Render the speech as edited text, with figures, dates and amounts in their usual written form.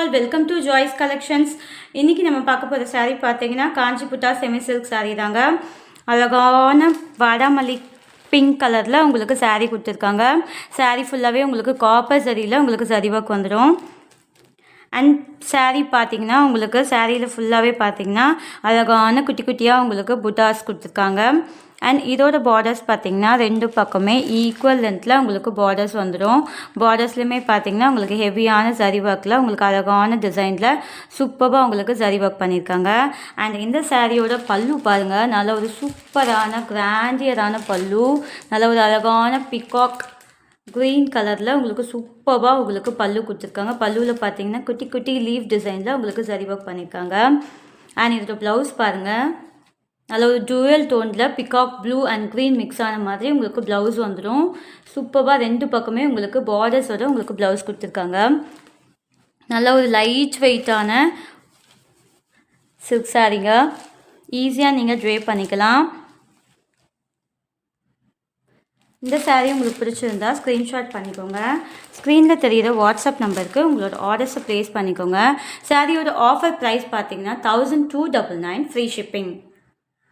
All welcome to Joy's collections. இன்றைக்கி நம்ம பார்க்க போகிற சாரீ பார்த்தீங்கன்னா காஞ்சிபுட்டா செமி சில்க் சாரீ தாங்க. அழகான வாடாமல்லி பிங்க் கலரில் உங்களுக்கு சாரீ கொடுத்துருக்காங்க. சாரீ ஃபுல்லாகவே உங்களுக்கு காப்பர் சரியில் உங்களுக்கு சரி ஒர்க் வந்துடும். அண்ட் சாரீ பார்த்தீங்கன்னா உங்களுக்கு சாரியில் ஃபுல்லாகவே பார்த்தீங்கன்னா அழகான குட்டி குட்டியாக உங்களுக்கு புட்டாஸ் கொடுத்துருக்காங்க. அண்ட் இதோட பார்டர்ஸ் பார்த்திங்கன்னா ரெண்டு பக்கமே ஈக்குவல் லென்த்தில் உங்களுக்கு பார்டர்ஸ் வந்துடும். பார்டர்ஸ்லையுமே பார்த்திங்கன்னா உங்களுக்கு ஹெவியான சரி ஒர்க்கில் உங்களுக்கு அழகான டிசைனில் சூப்பராக உங்களுக்கு சரி ஒர்க் பண்ணியிருக்காங்க. அண்ட் இந்த சாரியோட பல்லு பாருங்கள், நல்ல ஒரு சூப்பரான கிராண்டியரான பல்லு, நல்ல ஒரு அழகான பிகாக் க்ரீன் கலரில் உங்களுக்கு சூப்பராக உங்களுக்கு பல்லு கொடுத்துருக்காங்க. பல்லுவில் பார்த்தீங்கன்னா குட்டி குட்டி லீஃப் டிசைனில் உங்களுக்கு சரி ஒர்க் பண்ணியிருக்காங்க. அண்ட் இதோட ப்ளவுஸ் பாருங்கள், நல்ல ஒரு டூயல் டோனில் peacock blue and green mix ஆன மாதிரி உங்களுக்கு ப்ளவுஸ் வந்துடும். சூப்பராக ரெண்டு பக்கமே உங்களுக்கு பார்டர்ஸோட உங்களுக்கு ப்ளவுஸ் கொடுத்துருக்காங்க. நல்ல ஒரு லைட் வெயிட்டான சில்க் சாரீங்க, ஈஸியாக நீங்கள் ட்ரேப் பண்ணிக்கலாம். இந்த சாரீ உங்களுக்கு பிடிச்சிருந்தா ஸ்க்ரீன்ஷாட் பண்ணிக்கோங்க. ஸ்க்ரீனில் தெரிகிற வாட்ஸ்அப் நம்பருக்கு உங்களோட ஆர்டர்ஸை ப்ளேஸ் பண்ணிக்கோங்க. சாரியோட ஆஃபர் ப்ரைஸ் பார்த்தீங்கன்னா 1299 ஃப்ரீ ஷிப்பிங்.